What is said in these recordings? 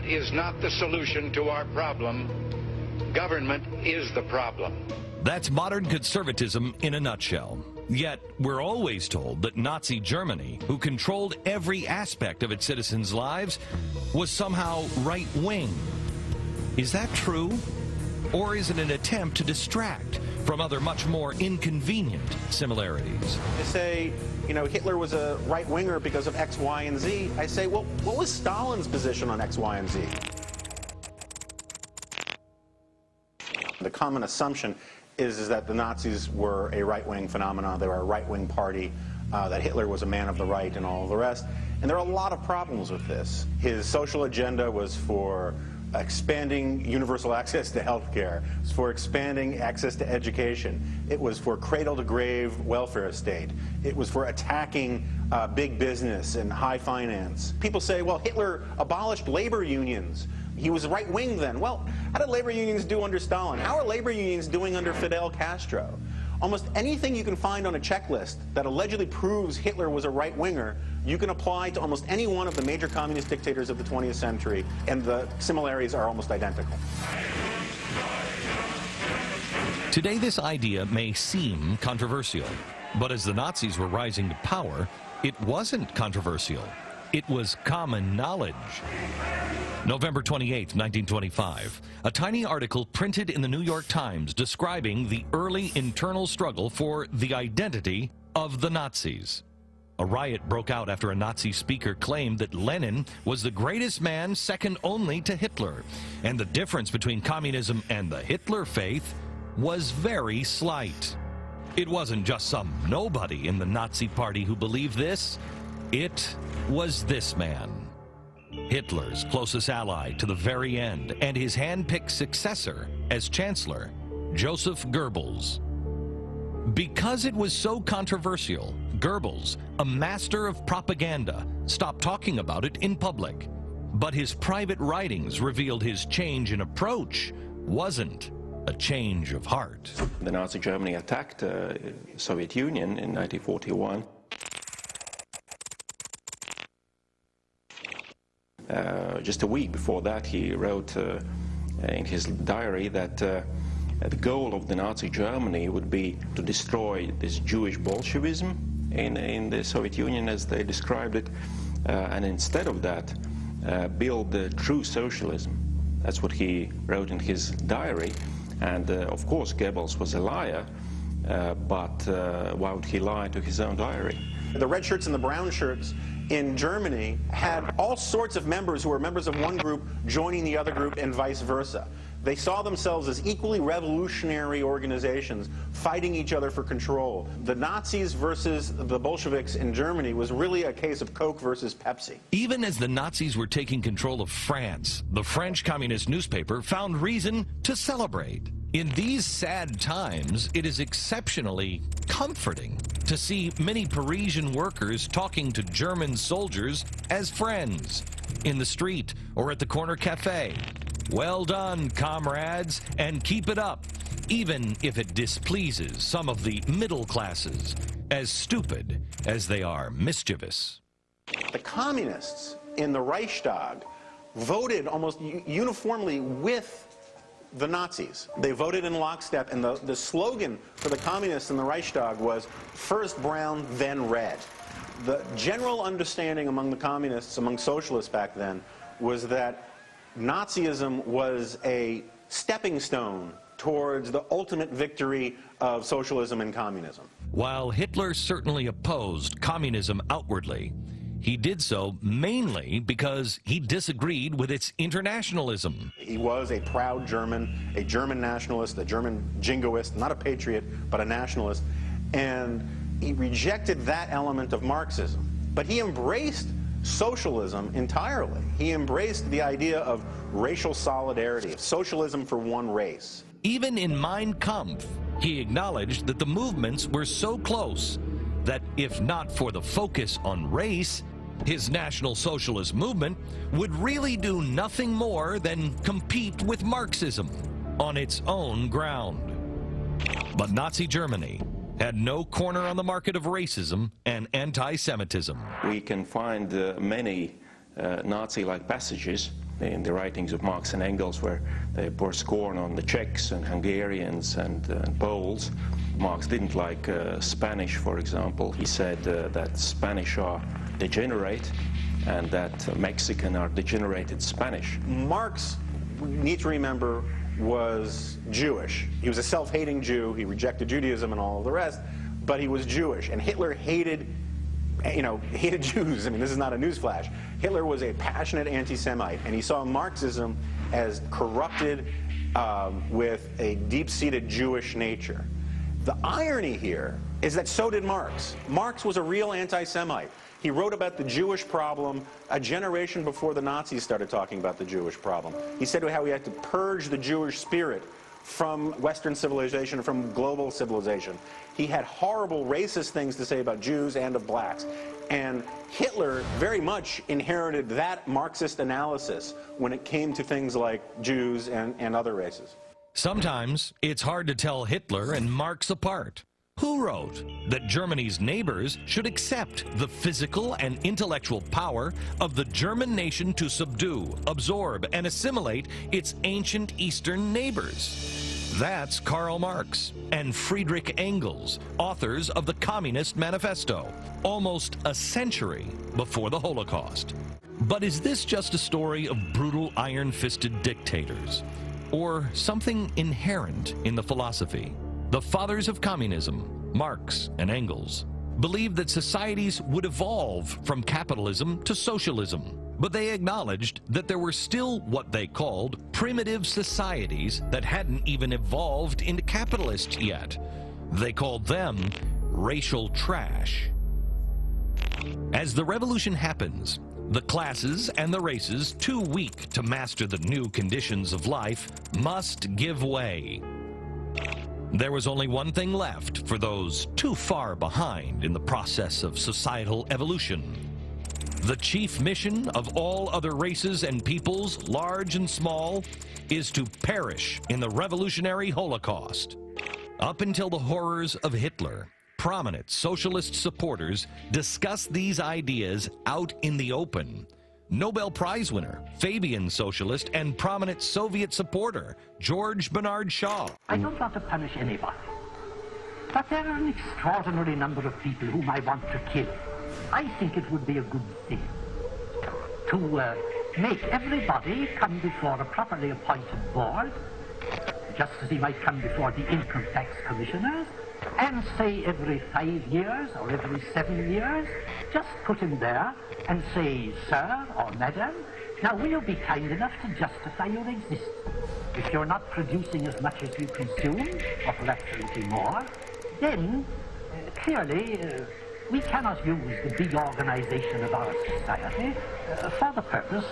Government is not the solution to our problem. Government is the problem. That's modern conservatism in a nutshell. Yet, we're always told that Nazi Germany, who controlled every aspect of its citizens' lives, was somehow right-wing. Is that true? Or is it an attempt to distract from other much more inconvenient similarities? They say, you know, Hitler was a right-winger because of X, Y, and Z. I say, well, what was Stalin's position on X, Y, and Z? The common assumption is that the Nazis were a right-wing phenomenon. They were a right-wing party, that Hitler was a man of the right and all of the rest. And there are a lot of problems with this. His social agenda was for expanding universal access to health care. It was for expanding access to education. It was for cradle-to-grave welfare state. It was for attacking big business and high finance. People say, well, Hitler abolished labor unions. He was right-wing then. Well, how did labor unions do under Stalin? How are labor unions doing under Fidel Castro? Almost anything you can find on a checklist that allegedly proves Hitler was a right-winger, you can apply to almost any one of the major communist dictators of the 20th century, and the similarities are almost identical. Today, this idea may seem controversial, but as the Nazis were rising to power, it wasn't controversial. It was common knowledge. November 28, 1925, a tiny article printed in the New York Times describing the early internal struggle for the identity of the Nazis. A riot broke out after a Nazi speaker claimed that Lenin was the greatest man second only to Hitler, and the difference between communism and the Hitler faith was very slight. It wasn't just some nobody in the Nazi party who believed this. It was this man, Hitler's closest ally to the very end, and his hand-picked successor as Chancellor, Joseph Goebbels. Because it was so controversial, Goebbels, a master of propaganda, stopped talking about it in public. But his private writings revealed his change in approach wasn't a change of heart. The Nazi Germany attacked the Soviet Union in 1941. Just a week before that, he wrote in his diary that the goal of the Nazi Germany would be to destroy this Jewish Bolshevism in the Soviet Union, as they described it, and instead of that, build the true socialism. That's what he wrote in his diary. And of course, Goebbels was a liar, but why would he lie to his own diary? The red shirts and the brown shirts in Germany had all sorts of members who were members of one group joining the other group and vice versa. They saw themselves as equally revolutionary organizations fighting each other for control. The Nazis versus the Bolsheviks in Germany was really a case of Coke versus Pepsi. Even as the Nazis were taking control of France, the French communist newspaper found reason to celebrate. In these sad times, it is exceptionally comforting to see many Parisian workers talking to German soldiers as friends in the street or at the corner cafe. Well done, comrades, and keep it up, even if it displeases some of the middle classes, as stupid as they are mischievous. The communists in the Reichstag voted almost uniformly with the Nazis. They voted in lockstep, and the slogan for the communists in the Reichstag was first brown, then red. The general understanding among the communists, among socialists back then, was that Nazism was a stepping stone towards the ultimate victory of socialism and communism. While Hitler certainly opposed communism outwardly, he did so mainly because he disagreed with its internationalism. He was a proud German, a German nationalist, a German jingoist, not a patriot, but a nationalist, and he rejected that element of Marxism. But he embraced socialism entirely. He embraced the idea of racial solidarity, socialism for one race. Even in Mein Kampf, he acknowledged that the movements were so close that if not for the focus on race, his National Socialist movement would really do nothing more than compete with Marxism on its own ground. But Nazi Germany had no corner on the market of racism and anti-Semitism. We can find many Nazi-like passages in the writings of Marx and Engels, where they pour scorn on the Czechs and Hungarians and Poles. Marx didn't like Spanish, for example. He said that Spanish are degenerate and that Mexican are degenerated Spanish. Marx, we need to remember, was Jewish. He was a self-hating Jew. He rejected Judaism and all of the rest, but he was Jewish. And Hitler hated Jews. I mean, this is not a newsflash. Hitler was a passionate anti-Semite, and he saw Marxism as corrupted with a deep-seated Jewish nature. The irony here is that so did Marx. Marx was a real anti-Semite. He wrote about the Jewish problem a generation before the Nazis started talking about the Jewish problem. He said how we had to purge the Jewish spirit from Western civilization, from global civilization. He had horrible racist things to say about Jews and of blacks. And Hitler very much inherited that Marxist analysis when it came to things like Jews and other races. Sometimes it's hard to tell Hitler and Marx apart. Who wrote that Germany's neighbors should accept the physical and intellectual power of the German nation to subdue, absorb, and assimilate its ancient Eastern neighbors? That's Karl Marx and Friedrich Engels, authors of the Communist Manifesto, almost a century before the Holocaust. But is this just a story of brutal iron-fisted dictators, or something inherent in the philosophy? The fathers of communism, Marx and Engels, believed that societies would evolve from capitalism to socialism, but they acknowledged that there were still what they called primitive societies that hadn't even evolved into capitalists yet. They called them racial trash. As the revolution happens, the classes and the races too weak to master the new conditions of life must give way. There was only one thing left for those too far behind in the process of societal evolution. The chief mission of all other races and peoples, large and small, is to perish in the revolutionary Holocaust. Up until the horrors of Hitler, prominent socialist supporters discussed these ideas out in the open. Nobel Prize winner, Fabian socialist, and prominent Soviet supporter, George Bernard Shaw. I don't want to punish anybody, but there are an extraordinary number of people whom I want to kill. I think it would be a good thing to make everybody come before a properly appointed board, just as he might come before the income tax commissioners, and say every 5 years or every 7 years, just put him there and say, sir or madam, now will you be kind enough to justify your existence? If you're not producing as much as you consume, or perhaps a little more, then clearly we cannot use the big organization of our society for the purpose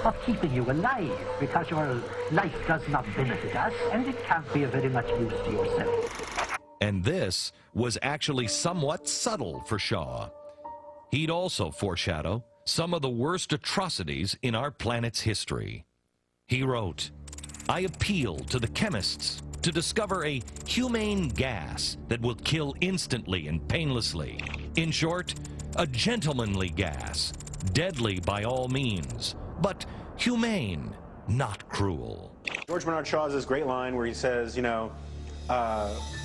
of keeping you alive, because your life does not benefit us and it can't be of very much use to yourself. And this was actually somewhat subtle for Shaw. He'd also foreshadow some of the worst atrocities in our planet's history. He wrote, "I appeal to the chemists to discover a humane gas that will kill instantly and painlessly. In short, a gentlemanly gas, deadly by all means, but humane, not cruel." George Bernard Shaw has this great line where he says,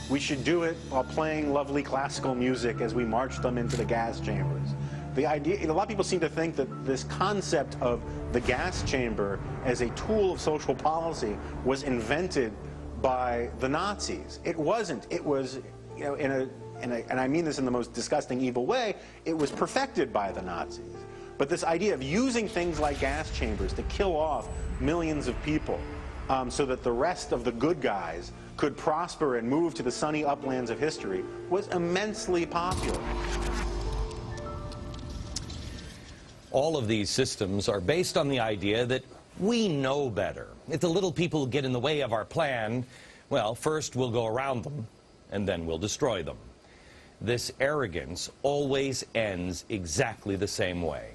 we should do it while playing lovely classical music as we march them into the gas chambers. The idea, a lot of people seem to think that this concept of the gas chamber as a tool of social policy was invented by the Nazis. It wasn't. It was, and I mean this in the most disgusting, evil way, it was perfected by the Nazis. But this idea of using things like gas chambers to kill off millions of people so that the rest of the good guys could prosper and move to the sunny uplands of history was immensely popular. All of these systems are based on the idea that we know better. If the little people get in the way of our plan, well, first we'll go around them, and then we'll destroy them. This arrogance always ends exactly the same way.